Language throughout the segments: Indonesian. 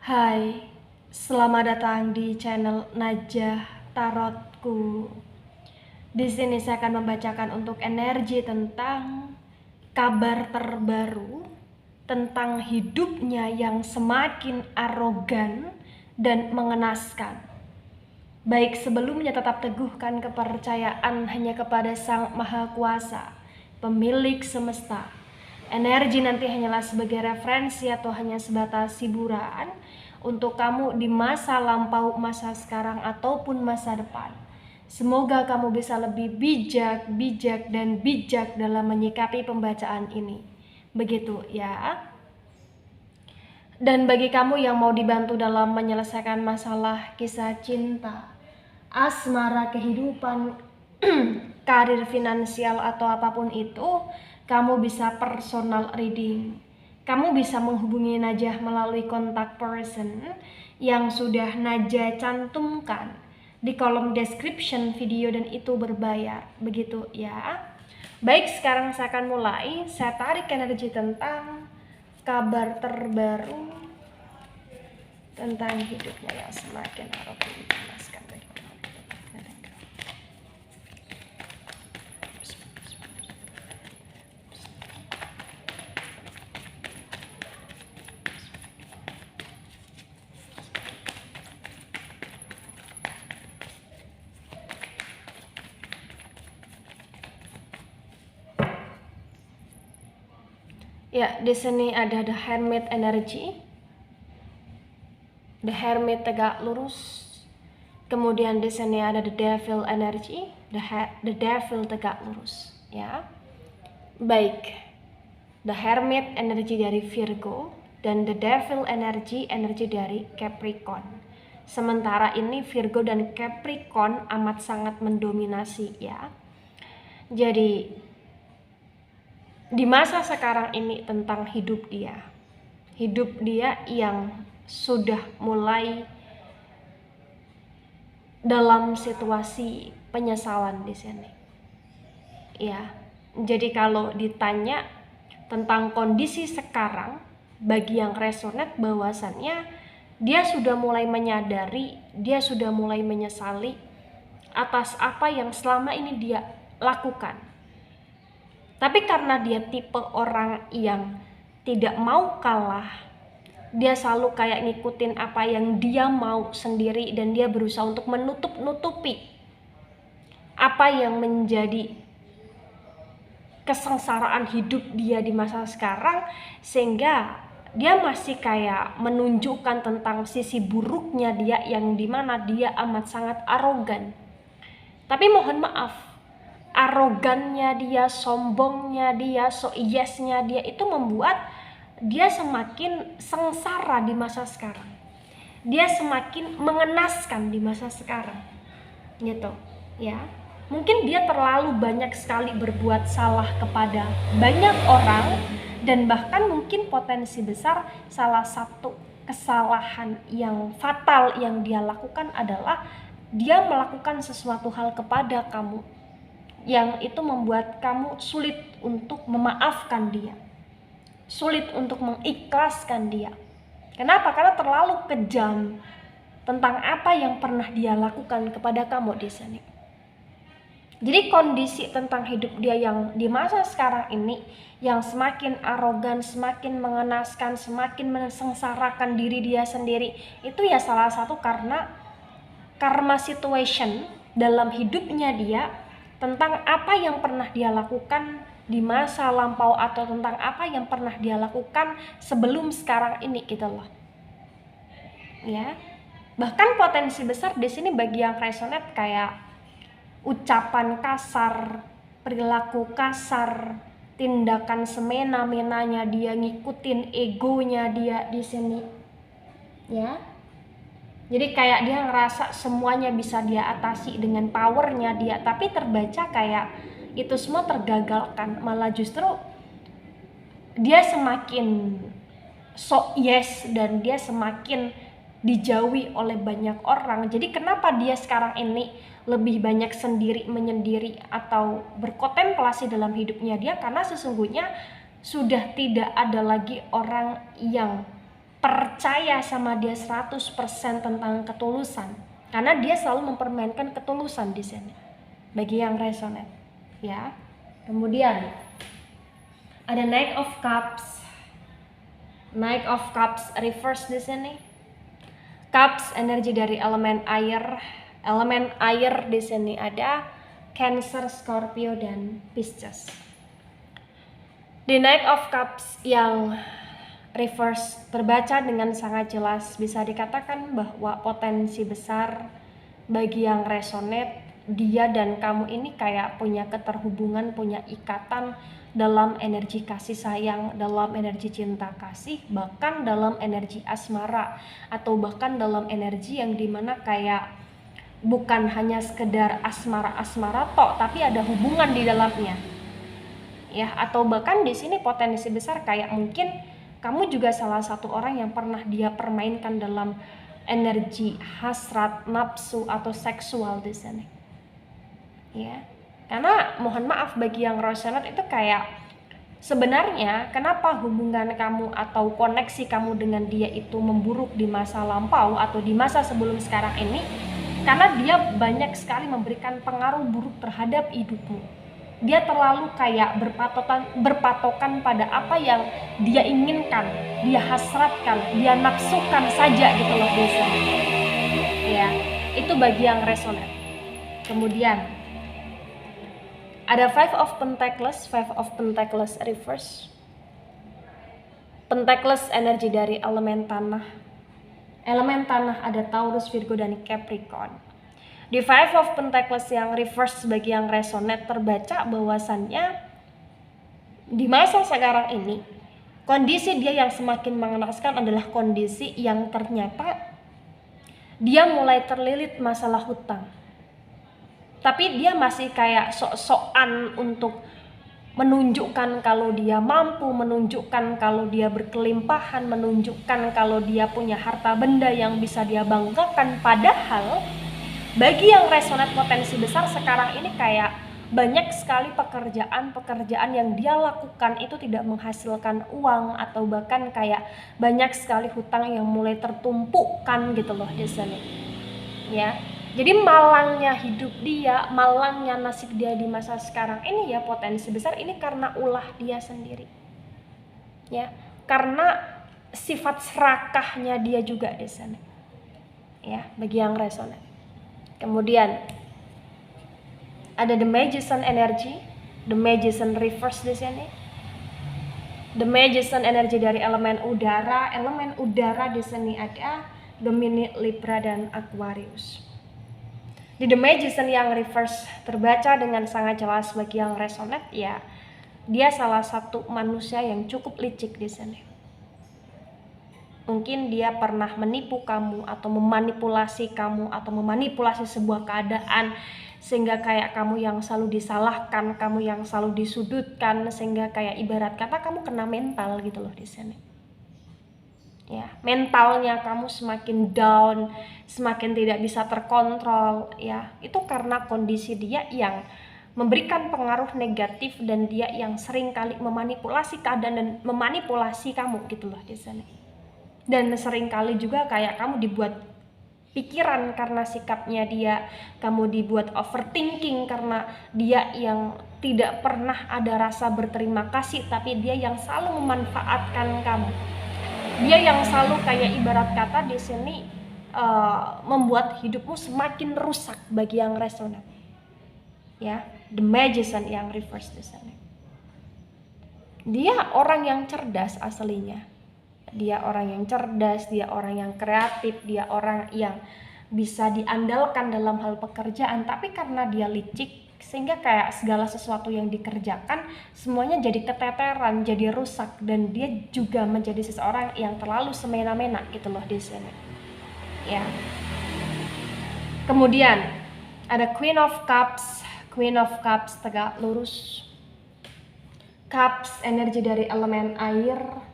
Hai, selamat datang di channel Najah Tarotku. Di sini saya akan membacakan untuk energi tentang kabar terbaru tentang hidupnya yang semakin arogan dan mengenaskan. Baik sebelumnya tetap teguhkan kepercayaan hanya kepada Sang Maha Kuasa, pemilik semesta. Energi nanti hanyalah sebagai referensi atau hanya sebatas hiburan untuk kamu di masa lampau, masa sekarang, ataupun masa depan. Semoga kamu bisa lebih bijak dalam menyikapi pembacaan ini. Begitu ya. Dan bagi kamu yang mau dibantu dalam menyelesaikan masalah kisah cinta, asmara, kehidupan, karir, finansial, atau apapun itu, kamu bisa personal reading. Kamu bisa menghubungi Najah melalui kontak person yang sudah Najah cantumkan di kolom description video, dan itu berbayar. Begitu ya. Baik, sekarang saya akan mulai. Saya tarik energi tentang kabar terbaru tentang hidupnya yang semakin arogan mengenaskan. Ya, di sini ada The Hermit energy. The Hermit tegak lurus. Kemudian di sini ada The Devil energy. The Devil tegak lurus, ya. Baik. The Hermit energi dari Virgo dan The Devil energi dari Capricorn. Sementara ini Virgo dan Capricorn amat sangat mendominasi, ya. Jadi di masa sekarang ini tentang hidup dia yang sudah mulai dalam situasi penyesalan di sini, ya. Jadi kalau ditanya tentang kondisi sekarang, bagi yang resonate bahwasannya dia sudah mulai menyadari, dia sudah mulai menyesali atas apa yang selama ini dia lakukan. Tapi karena dia tipe orang yang tidak mau kalah, dia selalu kayak ngikutin apa yang dia mau sendiri, dan dia berusaha untuk menutup-nutupi apa yang menjadi kesengsaraan hidup dia di masa sekarang, sehingga dia masih kayak menunjukkan tentang sisi buruknya dia yang dimana dia amat sangat arogan. Tapi mohon maaf, arogannya dia, sombongnya dia, so yesnya dia itu membuat dia semakin sengsara di masa sekarang. Dia semakin mengenaskan di masa sekarang, gitu ya. Mungkin dia terlalu banyak sekali berbuat salah kepada banyak orang, dan bahkan mungkin potensi besar salah satu kesalahan yang fatal yang dia lakukan adalah dia melakukan sesuatu hal kepada kamu yang itu membuat kamu sulit untuk memaafkan dia, sulit untuk mengikhlaskan dia. Kenapa? Karena terlalu kejam tentang apa yang pernah dia lakukan kepada kamu di sini. Jadi kondisi tentang hidup dia yang di masa sekarang ini yang semakin arogan, semakin mengenaskan, semakin mensengsarakan diri dia sendiri, itu ya salah satu karena karma situation dalam hidupnya dia tentang apa yang pernah dia lakukan di masa lampau, atau tentang apa yang pernah dia lakukan sebelum sekarang ini, gitu loh. Ya. Bahkan potensi besar di sini bagi yang resonate kayak ucapan kasar, perilaku kasar, tindakan semena-menanya dia, ngikutin egonya dia di sini. Ya. Jadi kayak dia ngerasa semuanya bisa dia atasi dengan powernya dia, tapi terbaca kayak itu semua tergagalkan. Malah justru dia semakin so yes, dan dia semakin dijauhi oleh banyak orang. Jadi kenapa dia sekarang ini lebih banyak menyendiri atau berkontemplasi dalam hidupnya dia, karena sesungguhnya sudah tidak ada lagi orang yang percaya sama dia 100% tentang ketulusan, karena dia selalu mempermainkan ketulusan di sini bagi yang resonate ya. Kemudian ada Knight of Cups. Knight of Cups reverse di sini. Cups energi dari elemen air. Elemen air di sini ada Cancer, Scorpio, dan Pisces. Di Knight of Cups yang reverse terbaca dengan sangat jelas, bisa dikatakan bahwa potensi besar bagi yang resonate, dia dan kamu ini kayak punya keterhubungan, punya ikatan dalam energi kasih sayang, dalam energi cinta kasih, bahkan dalam energi asmara, atau bahkan dalam energi yang dimana kayak bukan hanya sekedar asmara-asmara tok, tapi ada hubungan di dalamnya ya. Atau bahkan di sini potensi besar kayak mungkin kamu juga salah satu orang yang pernah dia permainkan dalam energi hasrat, nafsu, atau seksual di sini ya. Karena mohon maaf bagi yang resonate itu kayak sebenarnya kenapa hubungan kamu atau koneksi kamu dengan dia itu memburuk di masa lampau atau di masa sebelum sekarang ini, karena dia banyak sekali memberikan pengaruh buruk terhadap hidupmu. Dia terlalu kayak berpatokan pada apa yang dia inginkan, dia hasratkan, dia nafsukan saja gitu loh biasanya ya. Itu bagi yang resonate. Kemudian ada Five of Pentacles reverse. Pentacles energi dari elemen tanah. Elemen tanah ada Taurus, Virgo, dan Capricorn. Di Five of Pentacles yang reverse bagi yang resonate terbaca bahwasannya di masa sekarang ini kondisi dia yang semakin mengenaskan adalah kondisi yang ternyata dia mulai terlilit masalah hutang. Tapi dia masih kayak sok-sokan untuk menunjukkan kalau dia mampu, menunjukkan kalau dia berkelimpahan, menunjukkan kalau dia punya harta benda yang bisa dia banggakan. Padahal bagi yang resonate potensi besar sekarang ini kayak banyak sekali pekerjaan yang dia lakukan itu tidak menghasilkan uang, atau bahkan kayak banyak sekali hutang yang mulai tertumpukkan gitu loh di sini ya. Jadi malangnya hidup dia, malangnya nasib dia di masa sekarang ini ya potensi besar ini karena ulah dia sendiri ya, karena sifat serakahnya dia juga di sana ya bagi yang resonate. Kemudian ada The Magician energy, The Magician reverse di sini. The Magician energi dari elemen udara. Elemen udara di sini ada Gemini, Libra, dan Aquarius. Di The Magician yang reverse terbaca dengan sangat jelas bagi yang resonate ya, dia salah satu manusia yang cukup licik di sini. Mungkin dia pernah menipu kamu atau memanipulasi kamu atau memanipulasi sebuah keadaan sehingga kayak kamu yang selalu disalahkan, kamu yang selalu disudutkan, sehingga kayak ibarat kata kamu kena mental gitu loh di sini. Ya, mentalnya kamu semakin down, semakin tidak bisa terkontrol ya. Itu karena kondisi dia yang memberikan pengaruh negatif dan dia yang sering kali memanipulasi keadaan dan memanipulasi kamu gitu loh di sana. Dan sering kali juga kayak kamu dibuat pikiran karena sikapnya dia, kamu dibuat overthinking karena dia yang tidak pernah ada rasa berterima kasih, tapi dia yang selalu memanfaatkan kamu. Dia yang selalu kayak ibarat kata di sini membuat hidupmu semakin rusak bagi yang resonate. Ya, The Magician yang reverse di sini. Dia orang yang cerdas aslinya. Dia orang yang cerdas, dia orang yang kreatif, dia orang yang bisa diandalkan dalam hal pekerjaan, tapi karena dia licik sehingga kayak segala sesuatu yang dikerjakan semuanya jadi keteteran, jadi rusak, dan dia juga menjadi seseorang yang terlalu semena-mena gitu loh di sini. Ya. Kemudian ada Queen of Cups tegak lurus. Cups energi dari elemen air.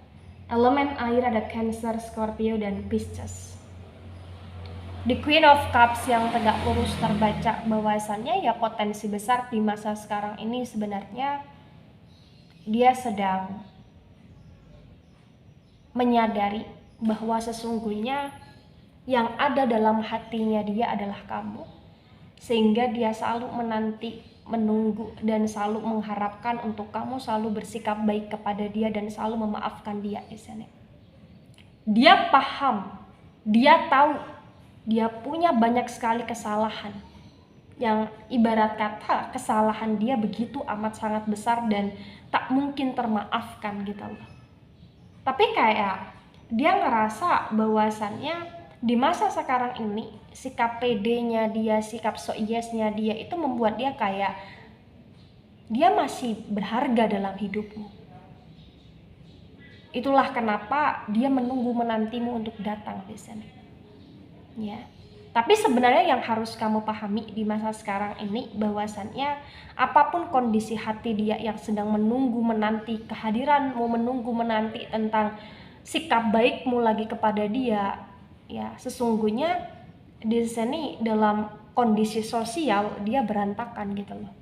Elemen air ada Cancer, Scorpio, dan Pisces. Di Queen of Cups yang tegak lurus terbaca bahwasannya ya potensi besar di masa sekarang ini sebenarnya dia sedang menyadari bahwa sesungguhnya yang ada dalam hatinya dia adalah kamu, sehingga dia selalu menanti, menunggu, dan selalu mengharapkan untuk kamu selalu bersikap baik kepada dia dan selalu memaafkan dia di sini. Dia paham, dia tahu, dia punya banyak sekali kesalahan yang ibarat kata kesalahan dia begitu amat sangat besar dan tak mungkin termaafkan gitu loh. Tapi kayak dia ngerasa bahwasannya di masa sekarang ini sikap PD-nya dia, sikap so yes-nya dia itu membuat dia kayak dia masih berharga dalam hidupmu. Itulah kenapa dia menunggu menantimu untuk datang di sini. Ya. Tapi sebenarnya yang harus kamu pahami di masa sekarang ini bahwasannya apapun kondisi hati dia yang sedang menunggu menanti kehadiranmu, menunggu menanti tentang sikap baikmu lagi kepada dia, ya sesungguhnya di sini dalam kondisi sosial dia berantakan gitu loh.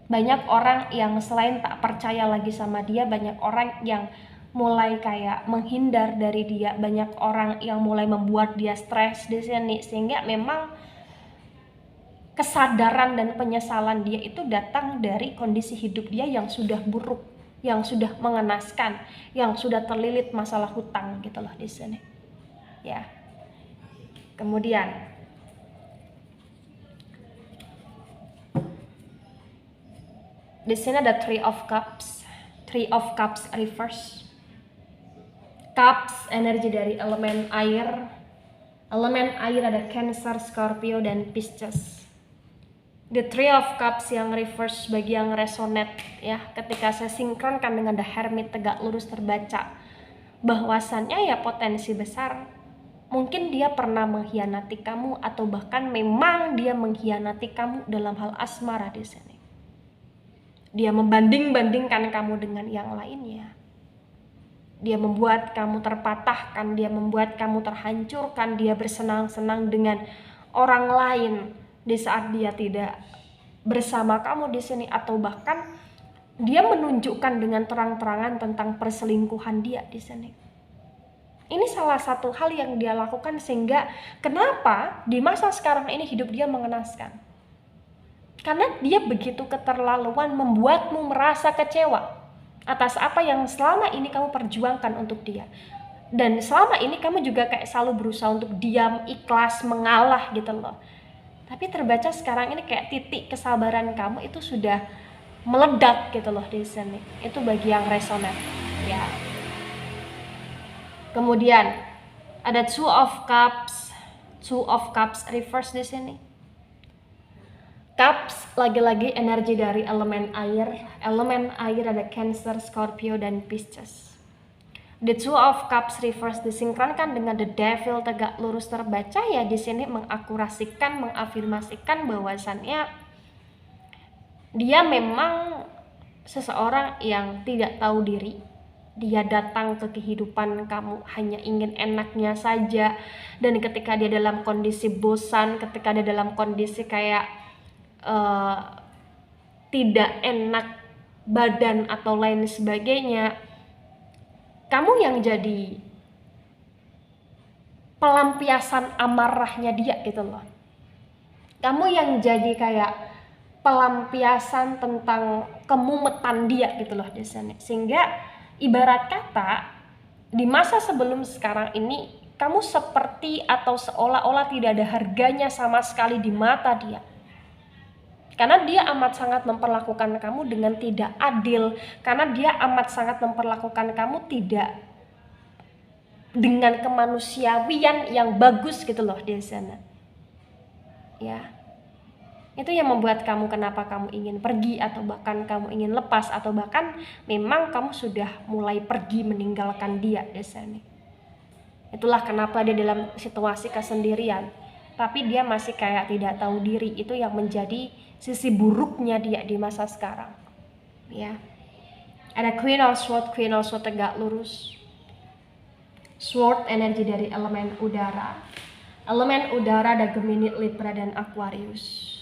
Banyak orang yang selain tak percaya lagi sama dia, banyak orang yang mulai kayak menghindar dari dia, banyak orang yang mulai membuat dia stres di sini, sehingga memang kesadaran dan penyesalan dia itu datang dari kondisi hidup dia yang sudah buruk, yang sudah mengenaskan, yang sudah terlilit masalah hutang gitu loh di sini. Ya. Kemudian di sini ada Three of Cups. Three of Cups reverse. Cups energi dari elemen air. Elemen air ada Cancer, Scorpio, dan Pisces. The Three of Cups yang reverse bagi yang resonate ya, ketika saya sinkronkan dengan The Hermit tegak lurus terbaca bahwasannya ya potensi besar mungkin dia pernah mengkhianati kamu atau bahkan memang dia mengkhianati kamu dalam hal asmara di sini. Dia membanding-bandingkan kamu dengan yang lainnya. Dia membuat kamu terpatahkan, dia membuat kamu terhancurkan, dia bersenang-senang dengan orang lain di saat dia tidak bersama kamu di sini, atau bahkan dia menunjukkan dengan terang-terangan tentang perselingkuhan dia di sini. Ini salah satu hal yang dia lakukan sehingga kenapa di masa sekarang ini hidup dia mengenaskan. Karena dia begitu keterlaluan membuatmu merasa kecewa atas apa yang selama ini kamu perjuangkan untuk dia. Dan selama ini kamu juga kayak selalu berusaha untuk diam, ikhlas, mengalah gitu loh. Tapi terbaca sekarang ini kayak titik kesabaran kamu itu sudah meledak gitu loh di sini. Itu bagi yang resonan ya. Kemudian ada Two of Cups. Two of Cups reverse di sini. Cups lagi-lagi energi dari elemen air. Elemen air ada Cancer, Scorpio, dan Pisces. The Two of Cups reverse disinkronkan dengan The Devil tegak lurus terbaca ya, di sini mengakurasikan, mengafirmasikan bahwasannya dia memang seseorang yang tidak tahu diri. Dia datang ke kehidupan kamu hanya ingin enaknya saja, dan ketika dia dalam kondisi bosan, ketika dia dalam kondisi kayak tidak enak badan atau lain sebagainya, kamu yang jadi pelampiasan amarahnya dia gitu loh. Kamu yang jadi kayak pelampiasan tentang kemumetan dia gitu loh di sini. Sehingga ibarat kata di masa sebelum sekarang ini kamu seperti atau seolah-olah tidak ada harganya sama sekali di mata dia. Karena dia amat sangat memperlakukan kamu dengan tidak adil. Karena dia amat sangat memperlakukan kamu tidak dengan kemanusiawian yang bagus gitu loh di sana. Ya. Itu yang membuat kamu kenapa kamu ingin pergi, atau bahkan kamu ingin lepas, atau bahkan memang kamu sudah mulai pergi meninggalkan dia di sana. Itulah kenapa dia dalam situasi kesendirian. Tapi dia masih kayak tidak tahu diri. Itu yang menjadi sisi buruknya dia di masa sekarang ya. Ada Queen of Swords tegak lurus. Sword energi dari elemen udara. Elemen udara ada Gemini, Libra, dan Aquarius.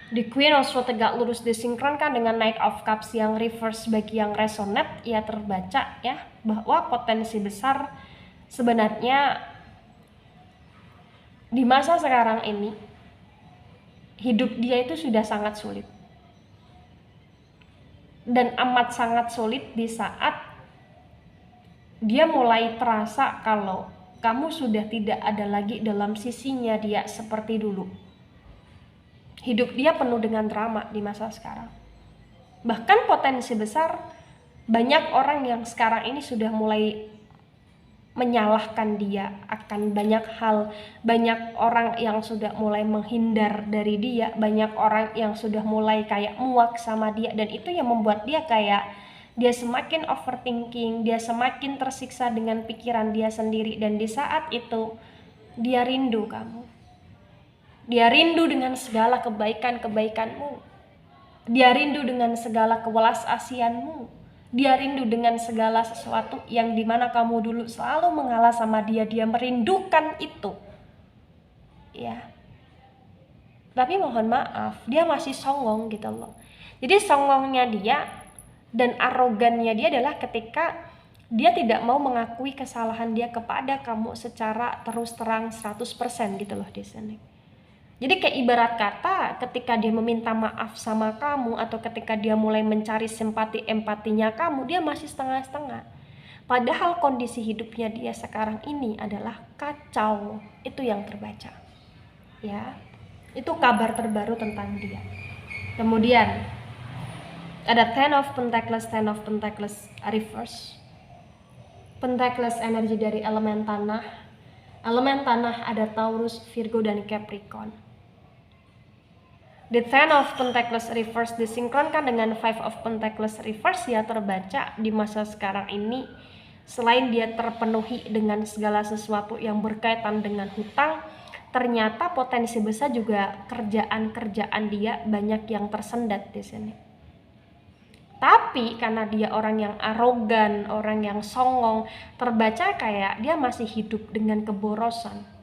Di Queen of Swords tegak lurus disinkronkan dengan Knight of Cups yang reverse bagi yang resonate ya, terbaca ya bahwa potensi besar Sebenarnya di masa sekarang ini hidup dia itu sudah sangat sulit, dan amat sangat sulit di saat dia mulai terasa kalau kamu sudah tidak ada lagi dalam sisinya dia seperti dulu. Hidup dia penuh dengan drama di masa sekarang. Bahkan potensi besar banyak orang yang sekarang ini sudah mulai menyalahkan dia akan banyak hal. Banyak orang yang sudah mulai menghindar dari dia, banyak orang yang sudah mulai kayak muak sama dia, dan itu yang membuat dia kayak dia semakin overthinking, dia semakin tersiksa dengan pikiran dia sendiri. Dan di saat itu dia rindu kamu, dia rindu dengan segala kebaikan-kebaikanmu, dia rindu dengan segala kewelas asianmu, dia rindu dengan segala sesuatu yang dimana kamu dulu selalu mengalah sama dia. Dia merindukan itu, ya. Tapi mohon maaf, dia masih songong gitu loh. Jadi songongnya dia dan arogannya dia adalah ketika dia tidak mau mengakui kesalahan dia kepada kamu secara terus terang 100% gitu loh di sini. Jadi kayak ibarat kata ketika dia meminta maaf sama kamu atau ketika dia mulai mencari simpati empatinya kamu, dia masih setengah-setengah. Padahal kondisi hidupnya dia sekarang ini adalah kacau. Itu yang terbaca. Ya. Itu kabar terbaru tentang dia. Kemudian ada Ten of Pentacles reverse. Pentacles energi dari elemen tanah. Elemen tanah ada Taurus, Virgo, dan Capricorn. The Ten of Pentacles reverse disinkronkan dengan Five of Pentacles reverse ya terbaca di masa sekarang ini. Selain dia terpenuhi dengan segala sesuatu yang berkaitan dengan hutang, ternyata potensi besar juga kerjaan-kerjaan dia banyak yang tersendat di sini. Tapi karena dia orang yang arogan, orang yang songong, terbaca kayak dia masih hidup dengan keborosan.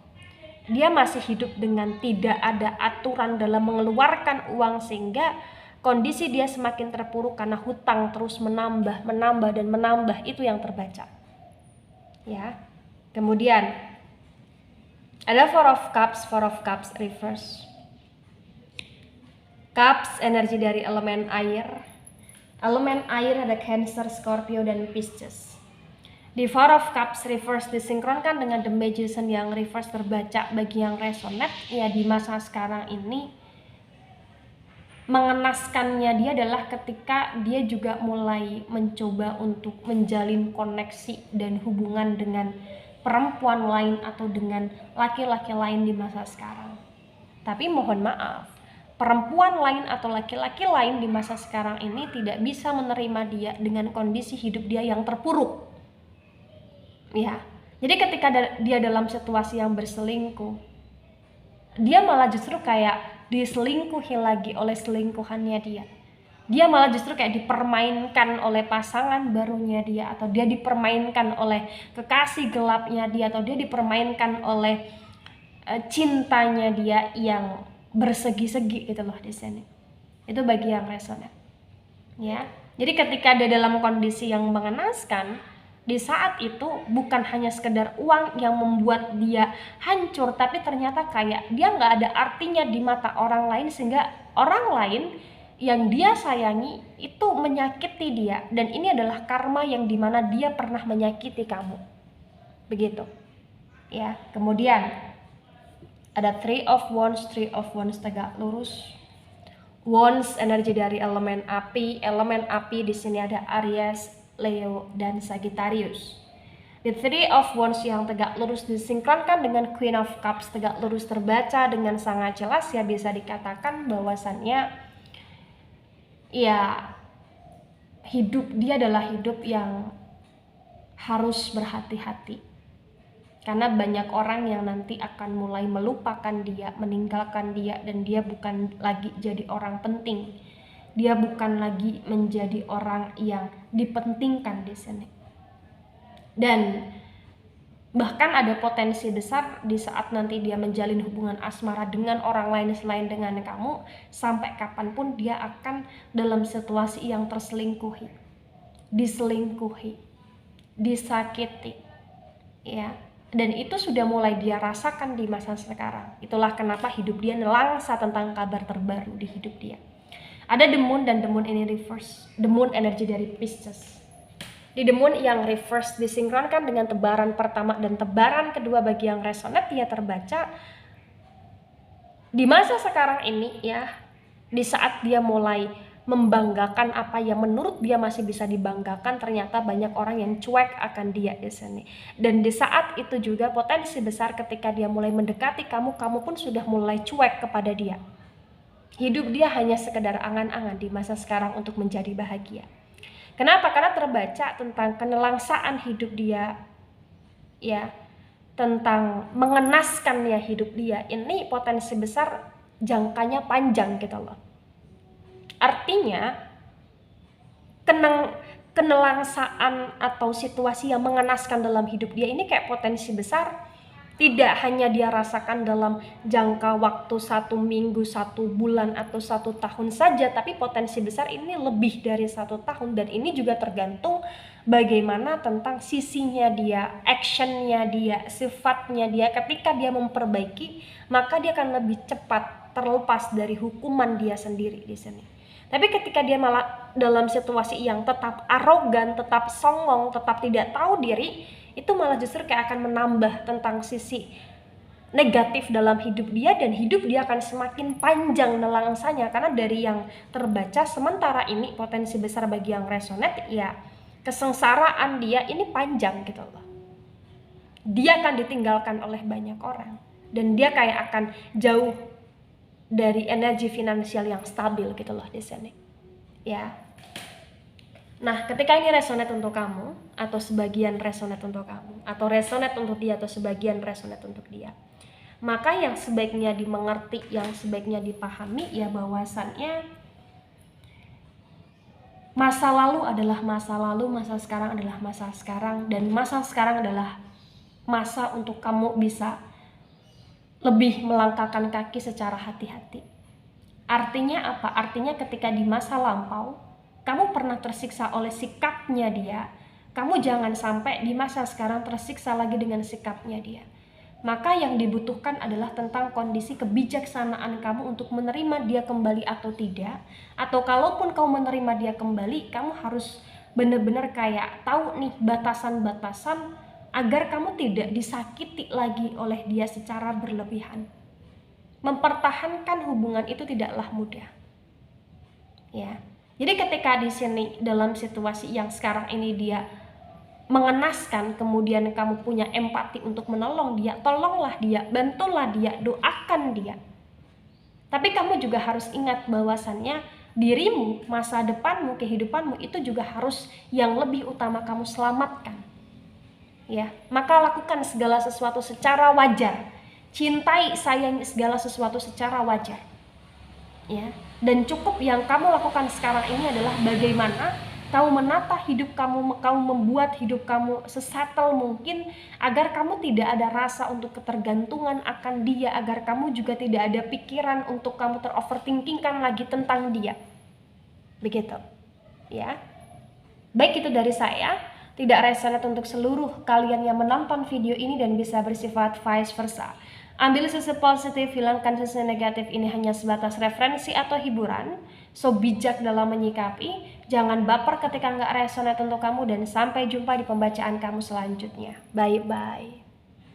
Dia masih hidup dengan tidak ada aturan dalam mengeluarkan uang, sehingga kondisi dia semakin terpuruk karena hutang terus menambah dan menambah. Itu yang terbaca. Ya. Kemudian ada Four of Cups reverse. Cups energi dari elemen air. Elemen air ada Cancer, Scorpio, dan Pisces. Di Four of Cups reverse disinkronkan dengan The Magician yang reverse terbaca bagi yang resonate ya di masa sekarang ini. Mengenaskannya dia adalah ketika dia juga mulai mencoba untuk menjalin koneksi dan hubungan dengan perempuan lain atau dengan laki-laki lain di masa sekarang. Tapi mohon maaf, perempuan lain atau laki-laki lain di masa sekarang ini tidak bisa menerima dia dengan kondisi hidup dia yang terpuruk. Ya, jadi ketika dia dalam situasi yang berselingkuh, dia malah justru kayak diselingkuhi lagi oleh selingkuhannya dia. Dia malah justru kayak dipermainkan oleh pasangan barunya dia, atau dia dipermainkan oleh kekasih gelapnya dia, atau dia dipermainkan oleh cintanya dia yang bersegi-segi gitu loh di sini. Itu bagi yang resonate. Ya. Jadi ketika dia dalam kondisi yang mengenaskan, di saat itu bukan hanya sekedar uang yang membuat dia hancur, tapi ternyata kayak dia nggak ada artinya di mata orang lain, sehingga orang lain yang dia sayangi itu menyakiti dia, dan ini adalah karma yang dimana dia pernah menyakiti kamu. Begitu. Ya, kemudian ada Three of Wands tegak lurus. Wands energi dari elemen api. Elemen api di sini ada Aries, Leo, dan Sagittarius. The Three of Wands yang tegak lurus disinkronkan dengan Queen of Cups tegak lurus terbaca dengan sangat jelas ya, bisa dikatakan bahwasannya ya hidup dia adalah hidup yang harus berhati-hati. Karena banyak orang yang nanti akan mulai melupakan dia, meninggalkan dia, dan dia bukan lagi jadi orang penting. Dia bukan lagi menjadi orang yang dipentingkan di sini. Dan bahkan ada potensi besar di saat nanti dia menjalin hubungan asmara dengan orang lain selain dengan kamu, sampai kapanpun dia akan dalam situasi yang terselingkuhi, diselingkuhi, disakiti. ya. Dan itu sudah mulai dia rasakan di masa sekarang. Itulah kenapa hidup dia nelangsa tentang kabar terbaru di hidup dia. Ada the moon, dan the moon ini reverse. The moon energi dari Pisces. Di the moon yang reverse disinkronkan dengan tebaran pertama dan tebaran kedua bagi yang resonate, dia terbaca di masa sekarang ini ya, di saat dia mulai membanggakan apa yang menurut dia masih bisa dibanggakan, ternyata banyak orang yang cuek akan dia di sini. Dan di saat itu juga potensi besar ketika dia mulai mendekati kamu, kamu pun sudah mulai cuek kepada dia. Hidup dia hanya sekedar angan-angan di masa sekarang untuk menjadi bahagia. Kenapa? Karena terbaca tentang kenelangsaan hidup dia, ya, tentang mengenaskannya hidup dia. Ini potensi besar, jangkanya panjang gitu loh. Artinya kenelangsaan atau situasi yang mengenaskan dalam hidup dia ini kayak potensi besar tidak hanya dia rasakan dalam jangka waktu 1 minggu, 1 bulan, atau 1 tahun saja, tapi potensi besar ini lebih dari 1 tahun. Dan ini juga tergantung bagaimana tentang sisinya dia, actionnya dia, sifatnya dia. Ketika dia memperbaiki, maka dia akan lebih cepat terlepas dari hukuman dia sendiri di sini. Tapi ketika dia malah dalam situasi yang tetap arogan, tetap songong, tetap tidak tahu diri, itu malah justru kayak akan menambah tentang sisi negatif dalam hidup dia, dan hidup dia akan semakin panjang nelangsanya. Karena dari yang terbaca sementara ini potensi besar bagi yang resonate, ya kesengsaraan dia ini panjang gitu loh. Dia akan ditinggalkan oleh banyak orang, dan dia kayak akan jauh dari energi finansial yang stabil gitu loh di sini, ya. Nah, ketika ini resonate untuk kamu, atau sebagian resonate untuk kamu, atau resonate untuk dia, atau sebagian resonate untuk dia, maka yang sebaiknya dimengerti, yang sebaiknya dipahami, ya bahwasannya masa lalu adalah masa lalu, masa sekarang adalah masa sekarang, dan masa sekarang adalah masa untuk kamu bisa lebih melangkahkan kaki secara hati-hati. Artinya apa? Artinya ketika di masa lampau kamu pernah tersiksa oleh sikapnya dia, kamu jangan sampai di masa sekarang tersiksa lagi dengan sikapnya dia. Maka yang dibutuhkan adalah tentang kondisi kebijaksanaan kamu untuk menerima dia kembali atau tidak. Atau kalaupun kamu menerima dia kembali, kamu harus benar-benar kayak tahu nih batasan-batasan agar kamu tidak disakiti lagi oleh dia secara berlebihan. Mempertahankan hubungan itu tidaklah mudah, ya. Jadi ketika di sini dalam situasi yang sekarang ini dia mengenaskan, kemudian kamu punya empati untuk menolong dia, tolonglah dia, bantulah dia, doakan dia. Tapi kamu juga harus ingat bahwasannya dirimu, masa depanmu, kehidupanmu itu juga harus yang lebih utama kamu selamatkan. Ya, maka lakukan segala sesuatu secara wajar. Cintai, sayangi segala sesuatu secara wajar. Ya, dan cukup yang kamu lakukan sekarang ini adalah bagaimana kamu menata hidup kamu, kamu membuat hidup kamu sesettle mungkin agar kamu tidak ada rasa untuk ketergantungan akan dia, agar kamu juga tidak ada pikiran untuk kamu teroverthinkingkan lagi tentang dia. Begitu. Ya. Baik, itu dari saya. Tidak resonate untuk seluruh kalian yang menonton video ini dan bisa bersifat vice versa. Ambil sisi positif, hilangkan sisi negatif. Ini hanya sebatas referensi atau hiburan. So bijak dalam menyikapi. Jangan baper ketika nggak resonate untuk kamu. Dan sampai jumpa di pembacaan kamu selanjutnya. Bye-bye.